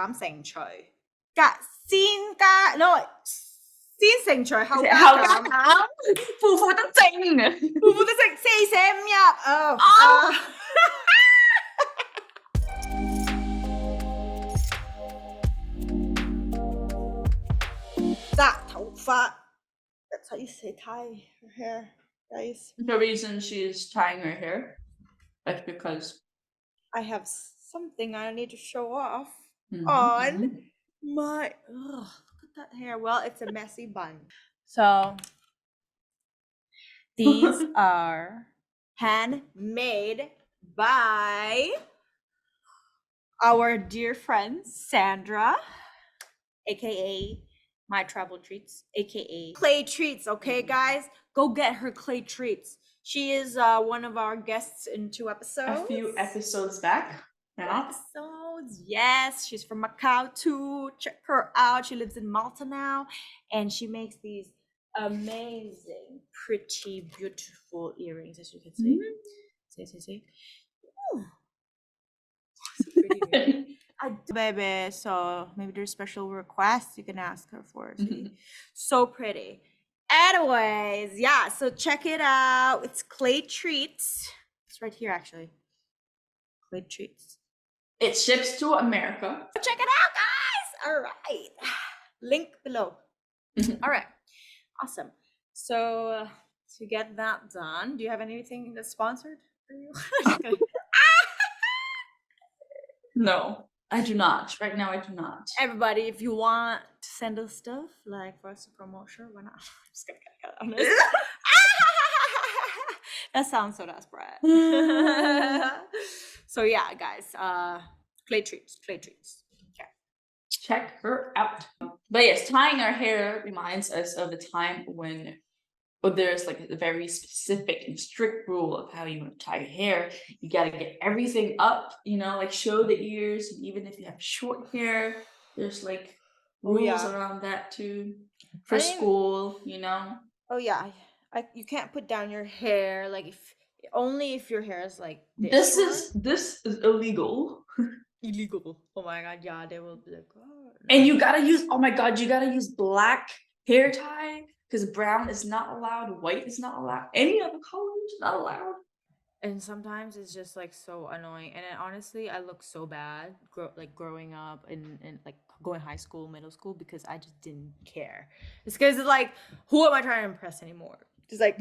cảm成隨，先成隨後加減，負負得正，負負得正，4捨5入。紮頭髮。That's how you say tie her hair, guys. The reason she is tying her hair, that's because I have something I need to show off on my. Look at that hair. Well, it's a messy bun. So these are handmade by our dear friend Sandra, aka My Travel Treats, aka Claytreats. Okay, guys, go get her Claytreats. She is one of our guests in 2 episodes. A few episodes back. Yeah. Yes, she's from Macau too. Check her out. She lives in Malta now, and she makes these amazing, pretty, beautiful earrings, as you can see. See. Ooh. So pretty, really. Baby, so maybe there's special requests you can ask her for. So pretty. Anyways, yeah, so check it out. It's Claytreats. It's right here, actually. Claytreats. It ships to America. Check it out, guys. All right. Link below. All right. Awesome. So to get that done, do you have anything that's sponsored for you? No, I do not. Right now, I do not. Everybody, if you want to send us stuff, like for us to promote, sure, why not? I'm just gonna cut on this. That sounds so desperate. So yeah, guys, Claytreats. Okay. Check her out. But yes, tying our hair reminds us of a time when there's like a very specific and strict rule of how you want to tie your hair. You got to get everything up, like show the ears. Even if you have short hair, there's like rules around that too. For school, Oh yeah, you can't put down your hair like only if your hair is like this is illegal. Illegal. Oh my god, yeah, they will be like, oh, no. And you gotta use black hair tie because brown is not allowed, white is not allowed, any other color is not allowed. And sometimes it's just like so annoying. And then honestly, I look so bad growing up and like going high school, middle school, because I just didn't care. It's because it's like, who am I trying to impress anymore? Just like,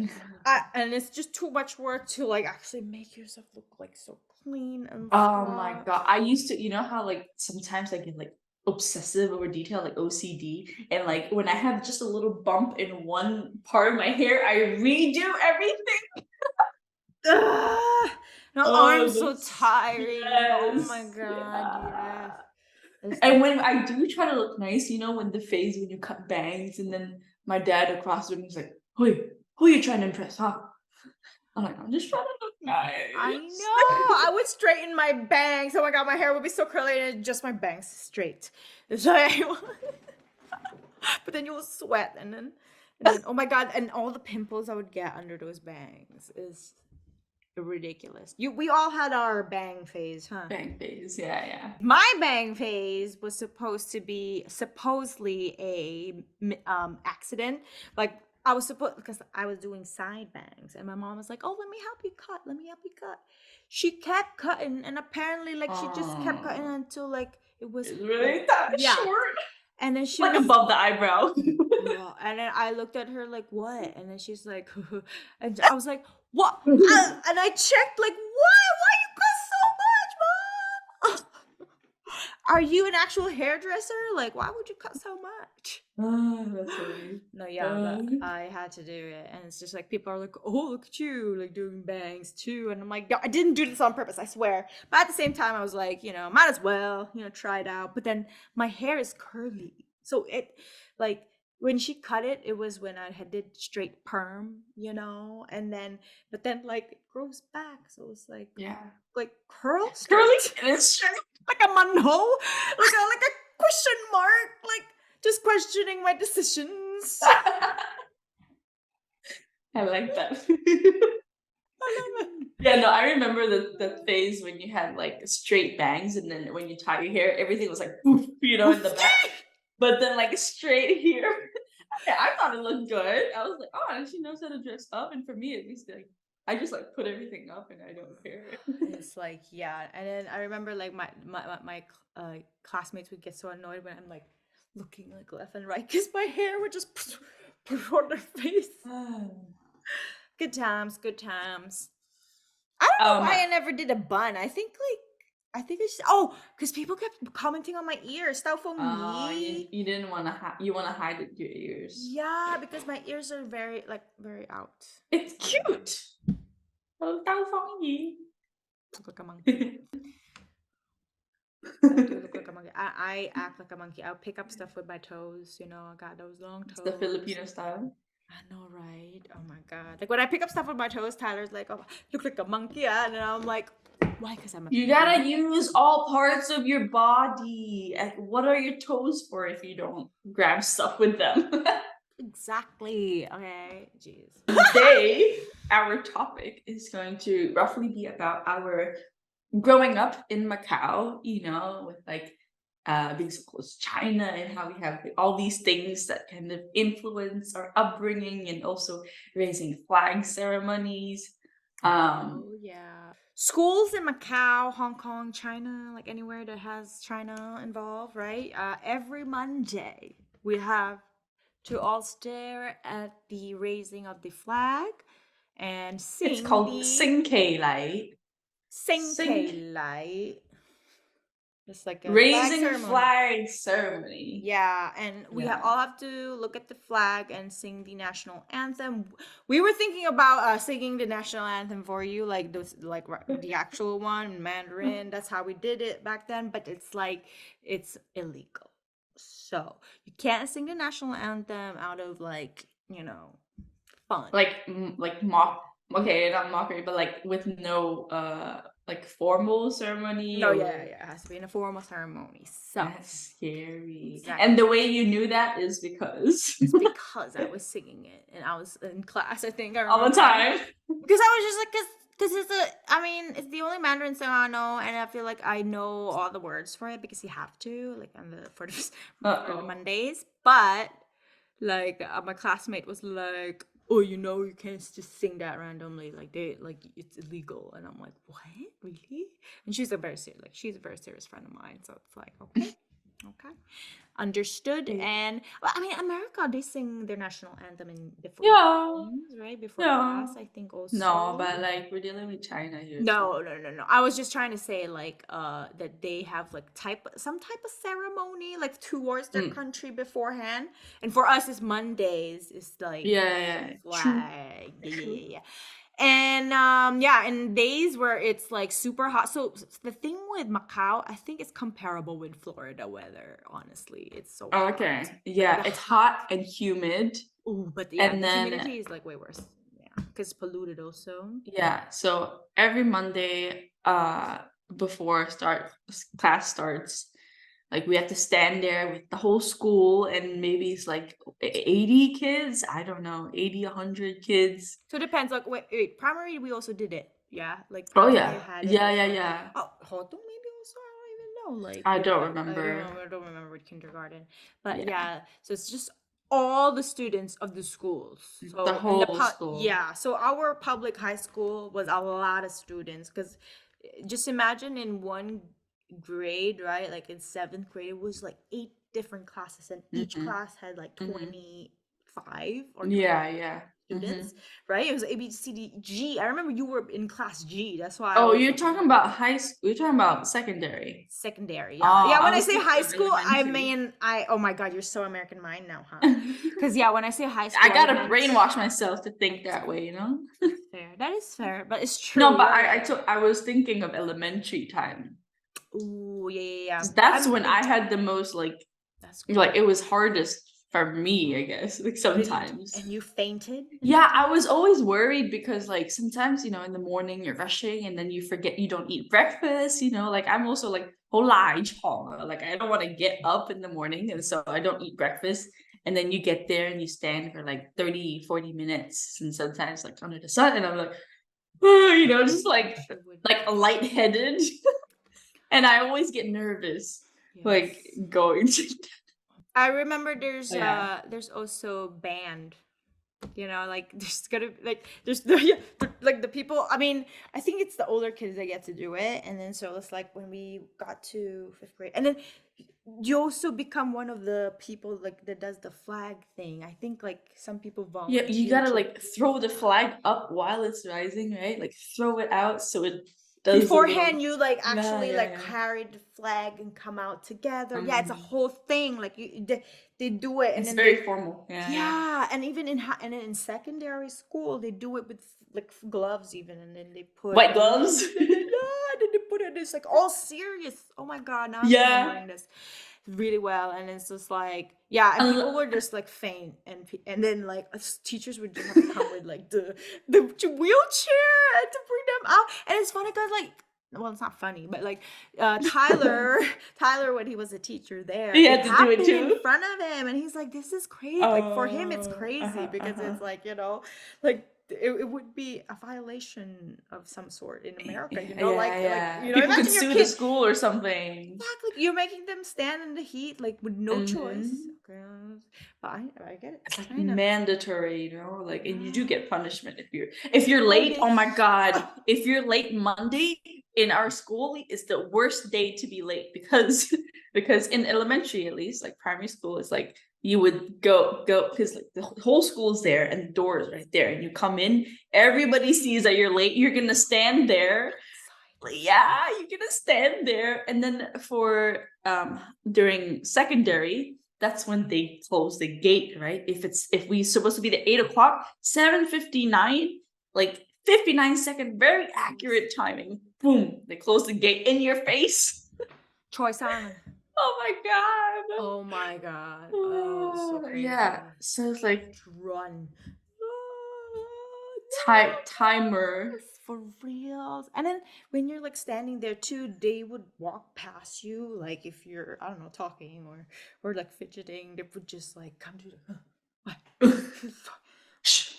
and it's just too much work to like actually make yourself look like so clean and oh my god, I used to, how like sometimes I get like obsessive over detail, like OCD, and like when I have just a little bump in one part of my hair, I redo everything. My arm's so tiring. Oh my god, yes. And when I do try to look nice, when the phase when you cut bangs, and then my dad across the room is like, "Hey, who are you trying to impress, huh?" I'm like, I'm just trying to look nice. I know. I would straighten my bangs. Oh my god, my hair would be so curly and just my bangs straight. So but then you will sweat and then oh my god, and all the pimples I would get under those bangs is ridiculous. We all had our bang phase, huh? Bang phase, yeah. My bang phase was supposedly a accident. Like I was because I was doing side bangs, and my mom was like, "Oh, let me help you cut. She kept cutting, and apparently, like she just kept cutting until like it was really that short. And then she like was above the eyebrow. Yeah, and then I looked at her like, what? And then she's like, and I was like, what? And I checked like, why you cut so much, Mom? Are you an actual hairdresser? Like, why would you cut so much? That's funny. No, yeah, but I had to do it. And it's just like, people are like, oh, look at you, like doing bangs too. And I'm like, no, I didn't do this on purpose, I swear. But at the same time, I was like, might as well, try it out. But then my hair is curly. So it, like, when she cut it, it was when I had did straight perm, and then, but then like it grows back. So it's like, like curly, and it's straight. Like a manhole, like a question mark, like just questioning my decisions. I like that. Yeah, no, I remember the phase when you had like straight bangs, and then when you tie your hair, everything was like poof, in the back. But then like straight here. Yeah, I thought it looked good. I was like, oh, she knows how to dress up. And for me, at least, like I just like put everything up, and I don't care. It's like, yeah. And then I remember like my classmates would get so annoyed when I'm like looking like left and right because my hair would just put on their face. Good times, good times. I don't know why I never did a bun. I think it's because people kept commenting on my ears. Tao for me. You didn't want to you want to hide your ears. Yeah, because my ears are very out. It's cute. Oh, Tao for me. Look like a monkey. I do look like a monkey. I act like a monkey. I'll pick up stuff with my toes. You know, I got those long toes. It's the Filipino style. I know, right? Oh my god! Like when I pick up stuff with my toes, Tyler's like, "Oh, look like a monkey," and I'm like, "Why? Because I'm a." You gotta use all parts of your body. Like, what are your toes for if you don't grab stuff with them? Exactly. Okay. Jeez. Today, our topic is going to roughly be about our growing up in Macau. With like being so close to China, and how we have all these things that kind of influence our upbringing, and also raising flag ceremonies. Yeah. Schools in Macau, Hong Kong, China, like anywhere that has China involved, right? Every Monday we have to all stare at the raising of the flag and sing. It's called Sing K Lai. Sing K Lai. It's like a raising flag ceremony. Yeah, and we all have to look at the flag and sing the national anthem. We were thinking about singing the national anthem for you, like the actual one in Mandarin. That's how we did it back then, but it's illegal. So you can't sing the national anthem out of fun. Like mock. Okay, not mockery, but like with no like formal ceremony. No, yeah, it has to be in a formal ceremony. So that's scary. Exactly. And the way you knew that is because it's because I was singing it and I was in class. I think I remember. All the time. Because I was just like, because it's the only Mandarin song I know, and I feel like I know all the words for it because you have to, like, for the Mondays. But like my classmate was like, "Oh, you can't just sing that randomly. Like it's illegal." And I'm like, "What? Really?" And she's a very serious friend of mine. So it's like, okay. Okay, understood. And I mean, America, they sing their national anthem before games, right? Before class, I think also. No, but like we're dealing with China here. No. I was just trying to say like that they have like some type of ceremony like towards their country beforehand, and for us, it's Mondays. It's like flag, yeah. And and days where it's like super hot. So the thing with Macau, I think it's comparable with Florida weather. Honestly, it's so hot. Okay, yeah, it's hot and humid. Ooh, but the humidity is like way worse. Yeah, because polluted also. Yeah, so every Monday, before class starts, like we have to stand there with the whole school, and maybe it's like 80 kids. I don't know, 80, 100 kids. So it depends. Like wait, primary we also did it. Yeah, like yeah, yeah. Oh, Hodong maybe also. I don't even know. Like I don't remember. I don't remember with kindergarten. But yeah, so it's just all the students of the schools. So the whole school. Yeah. So our public high school was a lot of students, because just imagine in one grade, right? Like in 7th grade, it was like 8 different classes, and each class had like 25 or 20 students, right? It was A, B, C, D, G. I remember you were in class G. That's why. Oh, you're talking about high school. You're talking about secondary. Secondary, yeah. Yeah, when I say high school, I mean oh my god, you're so American mind now, huh? Because when I say high school, I gotta brainwash myself to think that way, Fair. That is fair, but it's true. No, but I was thinking of elementary time. Ooh, yeah. That's when I had the most that's cool. Like it was hardest for me, I guess, like sometimes. And you fainted? Yeah, I was always worried because like sometimes, in the morning you're rushing and then you forget you don't eat breakfast, like I'm also like like I don't want to get up in the morning, and so I don't eat breakfast. And then you get there and you stand for like 30, 40 minutes, and sometimes like under the sun, and I'm like, just like a lightheaded. And I always get nervous, like Yes. going to. I remember there's Yeah. there's also band. Like there's gonna there's the like the people. I mean, I think it's the older kids that get to do it, and then so it's like when we got to fifth grade, and then you also become one of the people like that does the flag thing. I think like some people Yeah, you volunteer gotta to like throw the flag up while it's rising, right? Like throw it out so it does a beforehand little. you like Yeah, actually yeah, like yeah. carry the flag and come out together. Yeah, it's a whole thing. Like they do it, and It's then very they formal. Yeah, yeah. yeah, and even and then in secondary school they do it with like gloves even, and then they put White gloves. yeah, then they put it. It's like all serious. Oh my god, now I'm Yeah. remembering this really well, and it's just like yeah, and people were just like faint, and then like teachers would just have to come with like the wheelchair and to bring them out, and it's funny because like well it's not funny but like Tyler when he was a teacher there You it had to do it happened in too. front of him and he's like this is crazy like for him it's Oh, crazy because it's like like it would be a violation of some sort in America, Yeah, like yeah. People could imagine your sue the kid. school or something. Exactly. You're making them stand in the heat, like with no choice. Hmm. Okay. But I get it. It's like I know. mandatory, like, and you do Yeah. get punishment if you're Oh, late. Oh my God, if you're late Monday in our school, it's the worst day to be late because because in elementary at least, like primary school, it's like you would go because like the whole school's there and the door is right there, and you come in, everybody sees that you're late. You're gonna stand there. Yeah, you're gonna stand there, and then for during secondary, that's when they close the gate, right? If we supposed to be the 8 o'clock, 7:59, like 59-second, very accurate timing. Boom, they close the gate in your face. Choi Sang. Oh my God. Oh my god. Oh, so Yeah. crazy. So it's like Run. timer. Yes, for reals. And then when you're like standing there too, they would walk past you. Like if you're, I don't know, talking or like fidgeting, they would just like come to the what? Shh,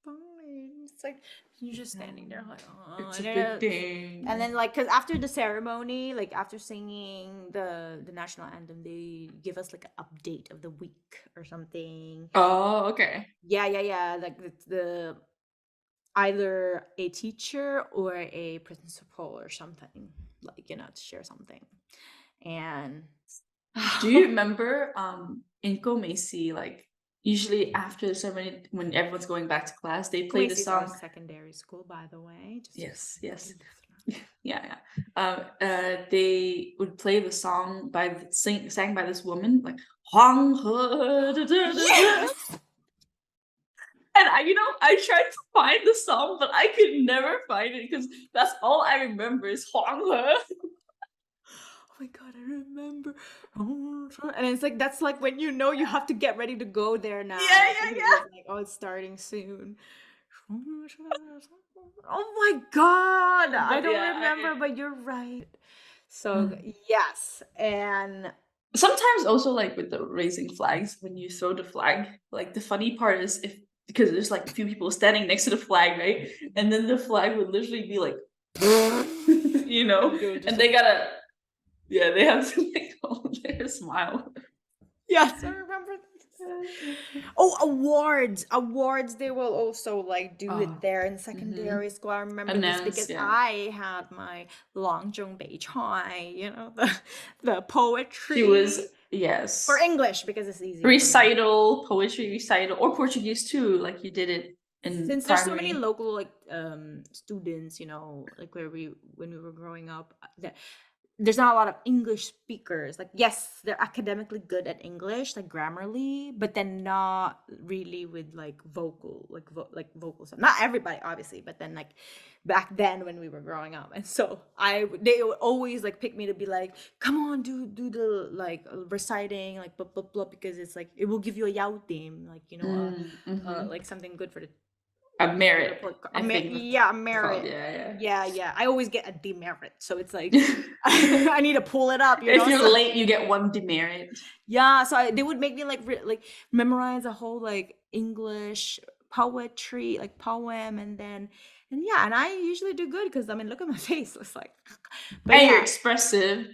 Fine. It's like you're just standing there like, oh, it's a big thing. and then like, cause after the ceremony, like after singing the national anthem, they give us like an update of the week or something. Oh, okay. Yeah. Like the either a teacher or a principal or something, like to share something. And Do you remember in Macy, like usually after the ceremony when everyone's going back to class, they play the Macy's our song. secondary school, by the way. Yes. Yeah. They would play the song sang by this woman, like Huang He. Yes. And I tried to find the song, but I could never find it because that's all I remember is Huang He. Oh my god, I remember. And it's like that's like when you have to get ready to go there now. Yeah. Because it's like, oh, it's starting soon. Oh my god, I But don't yeah, remember, but you're right. So yes, and sometimes also like with the raising flags, when you throw the flag, like the funny part is because there's like a few people standing next to the flag, right? And then the flag would literally be like, and they gotta, yeah, they have to like hold their smile. yes, I remember this. Oh, awards. They will also like do it there in secondary school. I remember this because yeah. I had my Long Zhong Bei Chai, the poetry. She was, yes, for English because it's easier. recital, poetry recital, or Portuguese too, like you did it in Since there's so many primary. local like students, like when we were growing up, that there's not a lot of English speakers. Like, yes, they're academically good at English, like grammarly, but then not really with like vocal stuff. Not everybody, obviously, but then like back then when we were growing up, and so they would always like pick me to be like, come on, do the like reciting, like blah blah blah, because it's like it will give you a yao theme, like like something good for the A merit. a merit. Yeah. I always get a demerit, so it's like I need to pull it up. If you're late, you get one demerit. Yeah, so they would make me like memorize a whole like English poetry, like poem, and then And yeah, and I usually do good because I mean, look at my face. It's like, but And you're yeah, expressive,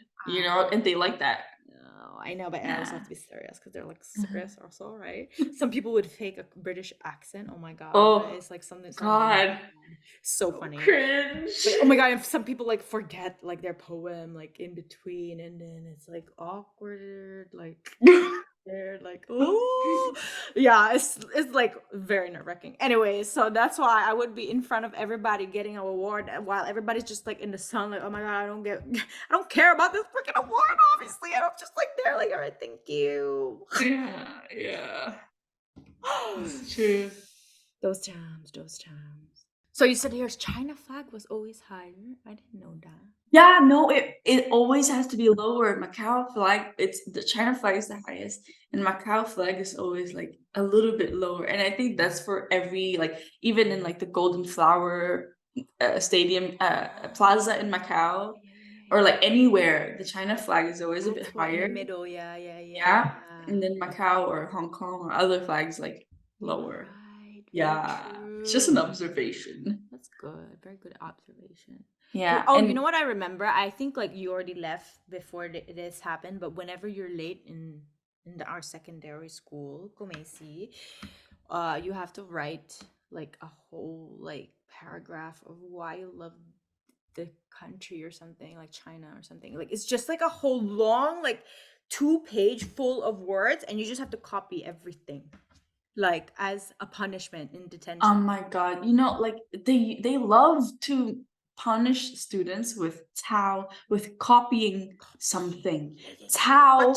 and they like that. no, I know, but I also have Yeah. to be serious because they're like serious also, right? Some people would fake a British accent. Oh my god, but Oh it's like something God. so So funny. cringe. But oh my god, if some people like forget like their poem like in between, and then it's like awkward, like they're like, oh, yeah, it's like very nerve wracking. Anyway, so that's why I would be in front of everybody getting an award while everybody's just like in the sun, like, oh my god, I don't care about this freaking award. Obviously, and I'm just like there, like, all right, thank you. Yeah. It's true. Those times, those times. So you said yours China flag was always higher. I didn't know that. Yeah, no, it always has to be lower. Macau flag, it's the China flag is the highest, and Macau flag is always like a little bit lower. And I think that's for every like even in like the Golden Flower Stadium plaza in Macau or like anywhere, the China flag is always a bit That's what in higher. the middle, yeah. Yeah, and then Macau or Hong Kong or other flags like lower. Right, very Yeah, it's just true. an observation. That's good. Very good observation. Yeah, Oh, you and know what I remember? I think like you already left before this happened, but whenever you're late in our secondary school, Gomesi, you have to write like a whole like paragraph of why you love the country or something, like China or something. Like it's just like a whole long like 2 page full of words, and you just have to copy everything like as a punishment in oh detention. my God, like they love to punish students with with copying something. Tao,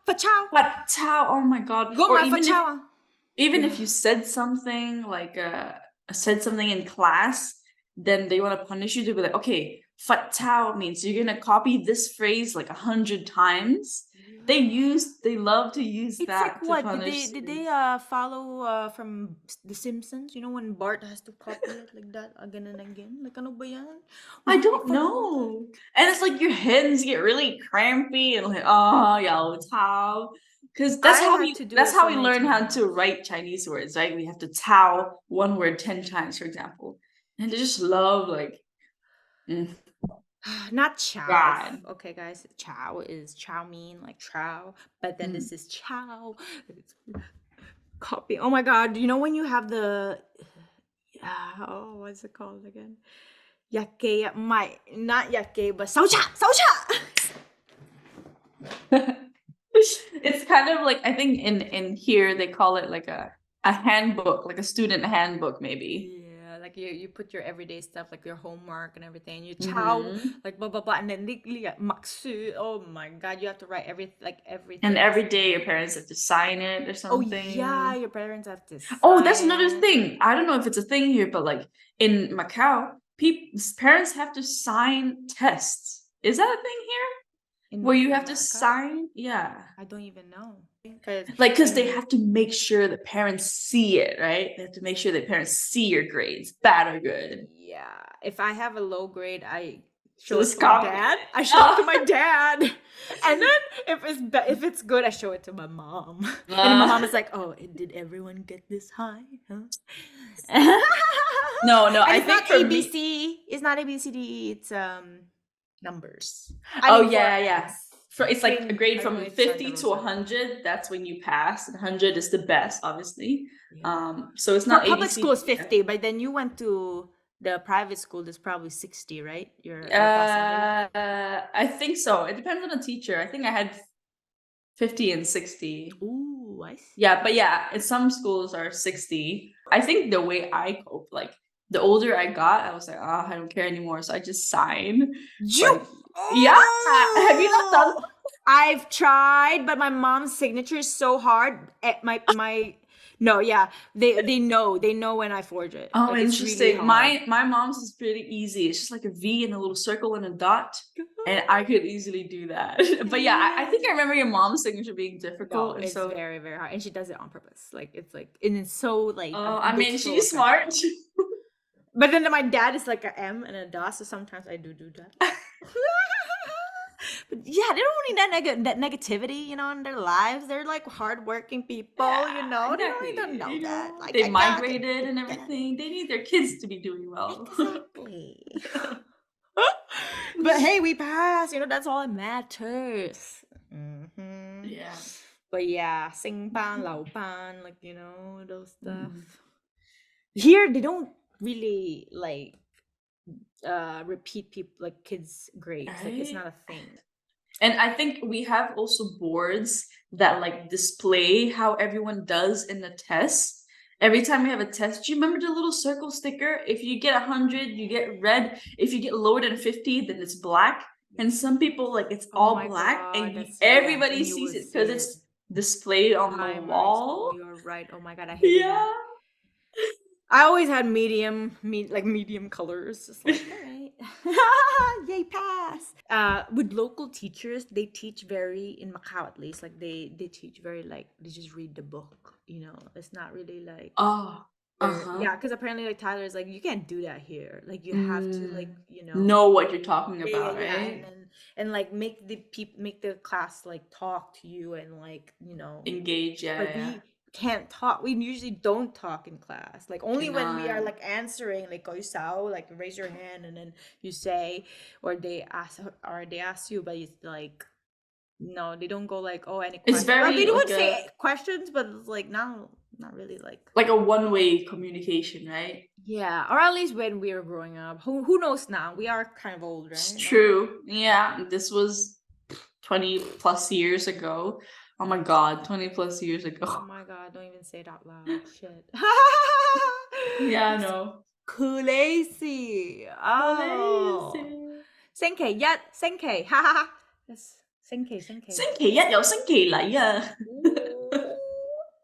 Fa chow, but Tao, oh my God. go Or my fa chow. even Yeah. if you said something like said something in class, then they want to punish you to be like, okay, fat tao means you're gonna copy this phrase like 100 times. They love to use It's like that to what punish did they students. follow from The Simpsons? You know when Bart has to copy it like that again and again? Like ano ba yan? We I do don't not follow that. know. And it's like your hands get really crampy and like, oh, yeah, tao. Because I had to do that's it how so we many learn how to times. wite Chinese words, right? We have to tao one word 10 times, for example. And they just love like, mm, Not chow. God. Okay, guys, chow is chow mein, like chow, but then Mm. this is chow. It's copy. Oh my god! You know when you have the oh, what's it called again? Yake, my not yake, but saucha. It's kind of like I think in here they call it like a handbook, like a student handbook, maybe. Yeah, like you put your everyday stuff, like your homework and everything. You chow, Hmm. like blah blah blah, and then maksu. Oh my god, you have to write And everything. every day your parents have to sign it or Oh yeah, something. your parents have to Oh, that's sign another it. thing. I don't know if it's a thing here, but like in Macau, parents have to sign tests. Is that a thing here? Where you have to Macau? sign? Yeah. I don't even know. Because Like, because they have to make sure the parents see it, right? They have to make sure that parents see your grades, bad or good. yeah, if I have a low grade, I So show it this to my copy. dad. I show it to my dad, and then if it's good, I show it to my mom. And then my mom is like, "Oh, did everyone get this high? Huh?" No, And I it's think not for me. ABC. It's not ABCD. It's numbers. I Oh mean, for yeah, yeah. It's like a grade from it's Santa 50 to Rosa. 100. That's when you pass. And 100 is the best, obviously. Yeah. So it's For not public school, it's ABCD. 50, but then you went to the private school, there's probably 60, right? Your passing grade. I think so. It depends on the teacher. I think I had 50 and 60. Ooh, I Yeah, see. but yeah, in some schools are 60. I think the way I cope, like the older I got, I was like, oh, I don't care anymore. So I just sign. You. Like, yeah. Have you not done? Oh, I've tried, but my mom's signature is so hard. My no, yeah, they know when I forge it. Oh, Like it's really interesting. hard. My mom's is pretty easy. It's just like a V and a little circle and a dot. And I could easily do that. But yeah, I think I remember your mom's signature being No, difficult. And it's so, very very hard, and she does it on purpose. Like it's like, and it's so like oh, it I looks mean, so she's smart. official. But then my dad is like a M and a DOS, so sometimes I do that. But yeah, they don't need that negativity, you know, in their lives. They're like hardworking people, you know. They don't need to Exactly. know that. Like They I gotta migrated and get everything. They need their kids to be doing well. exactly. But hey, we passed. You know, that's all that matters. Yeah. But yeah, sing ban, lao ban, like you know those stuff. Mhm. Here they don't really like repeat people like kids' grades. Like it's Right? not a thing. And I think we have also boards that like display how everyone does in the test. Every time we have a test, do you remember the little circle sticker? If you get 100, you get red. If you get lower than 50, then it's black. And some people like it's Oh all my black, god, and that's yes, everybody and you sees will it because see it. it's displayed on the Timers. Oh, wall. you're right. Oh my god, I hated Yeah. that. I always had medium colors. Just like, all right. Yay, pass. With local teachers, they teach very in Macau at least. Like they teach very like they just read the book. You know, it's not really like Oh, uh-huh. yeah, because apparently like Tyler is like you can't do that here. Like you have to like you know Know what you're talking about, yeah, and right? then and like make the class like talk to you and like you know Engage, yeah, but yeah. we can't talk. We usually don't talk in class. Like only when we are Cannot. like answering, like go sao, like raise your hand and then you say, or they ask you, but it's like no, they don't go like oh any It's question. Well, they very would say questions, but it's like not really like like a one-way communication, right? yeah, or at least when we were growing up. Who knows now? We are kind of old, It's right? No. true. Yeah, this was 20 plus years ago. Oh my god, 20 plus years Oh ago. my god, don't even say it out loud. Shit. Yeah, I That's know. crazy. Oh. Crazy. Senke, yeah, Senke. Ha ha ha. Yes, Senke, Senke. 星期一有星期嚟啊. Ooh.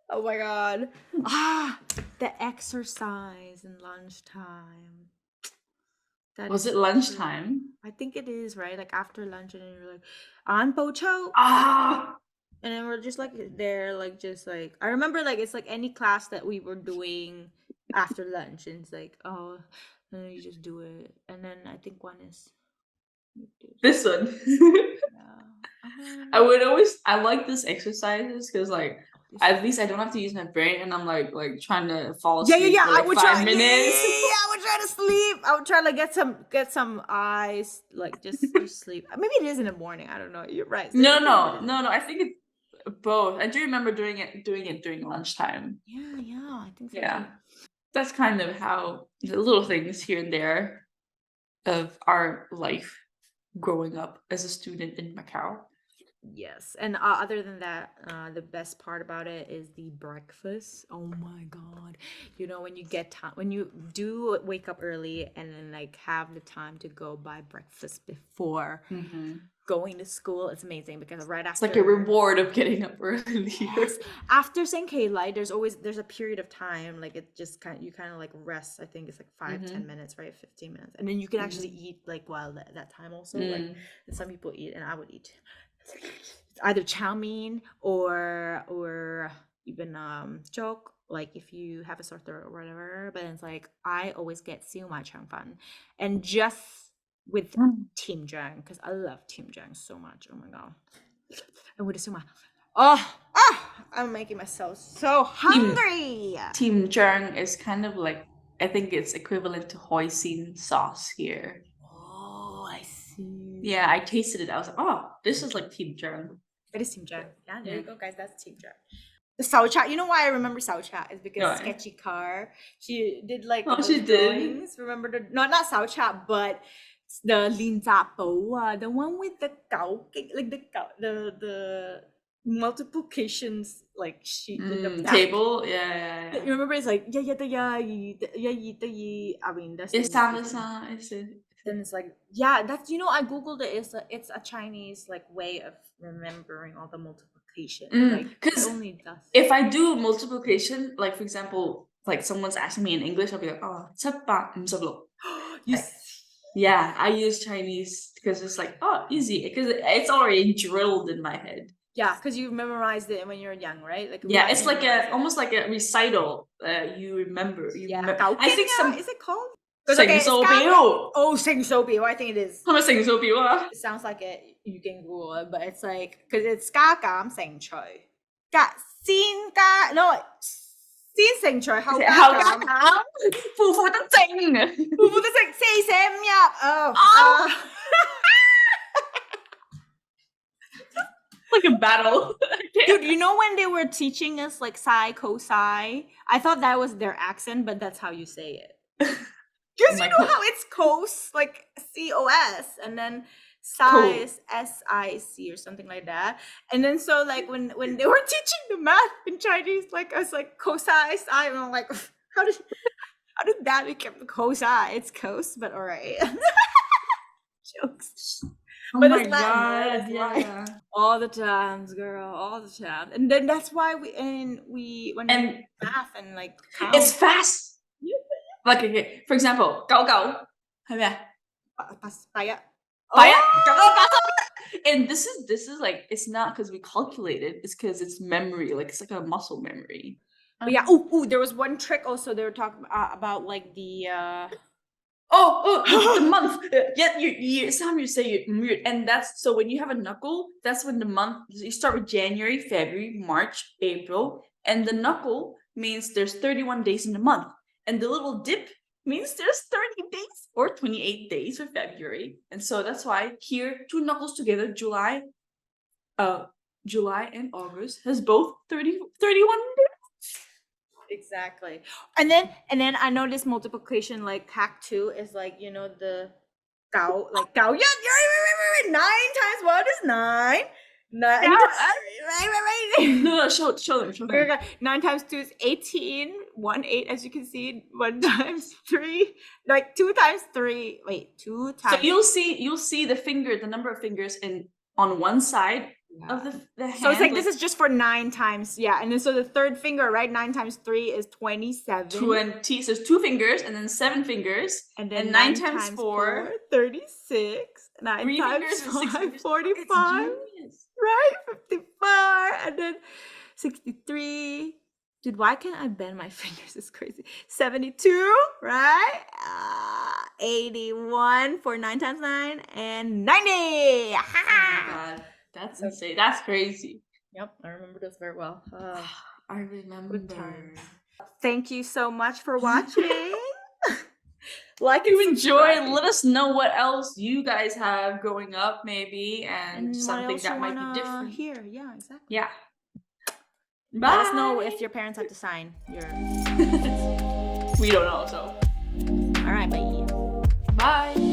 Oh my god. Ah, the exercise in lunchtime. That Was is it true. lunchtime? I think it is, right? Like after lunch, and then you're like, "An Cho." Ah, And then we're just like there, like just like I remember like it's like any class that we were doing after lunch, and it's like, oh, and then you just do it. And then I think one is this one. yeah. I like this exercises because like This at least I don't have to use my brain and I'm like trying to fall yeah, yeah, asleep yeah. for I like would try. five Yeah, minutes. I would try to sleep. I would try to get some eyes, like just sleep. Maybe it is in the morning. I don't know. You're right. So No, I think it no, is. no, no. I think it's both. I do remember doing it during lunchtime. Yeah, yeah. I think so Yeah. too. That's kind of how the little things here and there of our life growing up as a student in Macau. Yes, and other than that, the best part about it is the breakfast. Oh my god! You know when you get time when you do wake up early and then like have the time to go buy breakfast before going to school, it's amazing because right It's like a after reward of getting up earlier. yes after Sankei light, there's a period of time like it just you kind of like rest. I think it's like 5-10 minutes, right? 15 minutes, and then you can actually eat like while that time also. Like and some people eat, and I would eat it's either chow mein or even joke like if you have a sore throat or whatever, but it's like I always get siu mai chang fan and just with team jang because I love team jang so much. Oh my god. And with the siu mai, I'm making myself so Team hungry. Team Jung is kind of like I think it's equivalent to hoisin sauce here. Oh, I see. Yeah, I tasted it. I was like, oh, this is like Team Jung. It is team jang. Yeah, there Yeah. you go, guys. That's team jang. The Sao Chat, you know why I remember Sao Chat is because Right. Sketchy Car, she did like Oh, those she did. drawings. Remember the not Sao Chat, but the Lin Zappo, the one with the like the multiplications like sheet in the back. Table. Yeah. You remember it's like yeah the yeah I mean that's the It's multiplication. It's it. Then it's like yeah that's I googled it. It's a Chinese like way of remembering all the multiplication. Like it Because only does. if I do multiplication, like for example, like someone's asking me in English, I'll be like, oh, 756. You Like, yeah, I use Chinese because it's like, oh, easy. Because it's already drilled in my head. yeah, because you memorized it when you're young, right? Like Yeah, it's like memorized it. almost like a recital. You remember. Yeah, I think some is it called? Sing so biểu. Oh, sing so beautiful. I think it is. 係咪成數表啊？ It sounds like it. You can Google it, but it's like because it's 加減乘除，先加 no 先乘除後加後加減，減，負負得正。負負得正4捨5入。Oh, Like a battle. dude, you know when they were teaching us like psi, cosine? I thought that was their accent, but that's how you say it. Because you know how it's cos, like COS, and then psi is SIC or something like that. And then so like when they were teaching the math in Chinese, like I was like cosine, psi, and I'm like, how did that become cosine? It's cos, but all right. Jokes. Oh But my it's Latin, right? god, It's yeah. Latin. All the times, girl, all the time. And then that's why when we math and like count. It's fast. Like okay, for example, 99係咩啊？第一。And this is like it's not because we calculated, it's because it's memory, like it's like a muscle memory. But yeah, oh, there was one trick also they were talking about like the the month. Yeah, you Sam, you say you mute, and that's so when you have a knuckle, that's when the month you start with January, February, March, April, and the knuckle means there's 31 days in the month, and the little dip means there's 30 days or 28 days for February, and so that's why here 2 knuckles together, July and August has both 31 days. exactly. And then I know this multiplication like hack 2 is like, you know, the gao, like gao. Yeah, right. 9 times what is 9? 9 Yeah, right. No, show them. 9 times 2 is 18. 1 8, as you can see. 1 times 3, like 2 times 3. Wait, 2 times. So you'll see the number of fingers on one side of the hand. So it's like this is just for 9 times, yeah. And then so the third finger, right? 9 times 3 is 27. 20. So it's 2 fingers and then 7 fingers. And then 9 times 4, 36. 9 3 times fingers and 6 5, fingers. 45. Right? 54. And then 63. Dude, why can't I bend my fingers? It's crazy. 72, right? 81 for 9 times 9. And 90. Oh my god. That's insane. That's crazy. Yep, I remember this very well. I remember. Good times. Thank you so much for watching. Like you enjoy, let us know what else you guys have growing up, maybe, and something that might be different. Here, yeah, exactly. Yeah. Bye. Let us know if your parents have to sign your. We don't know, so. All right, bye. Bye.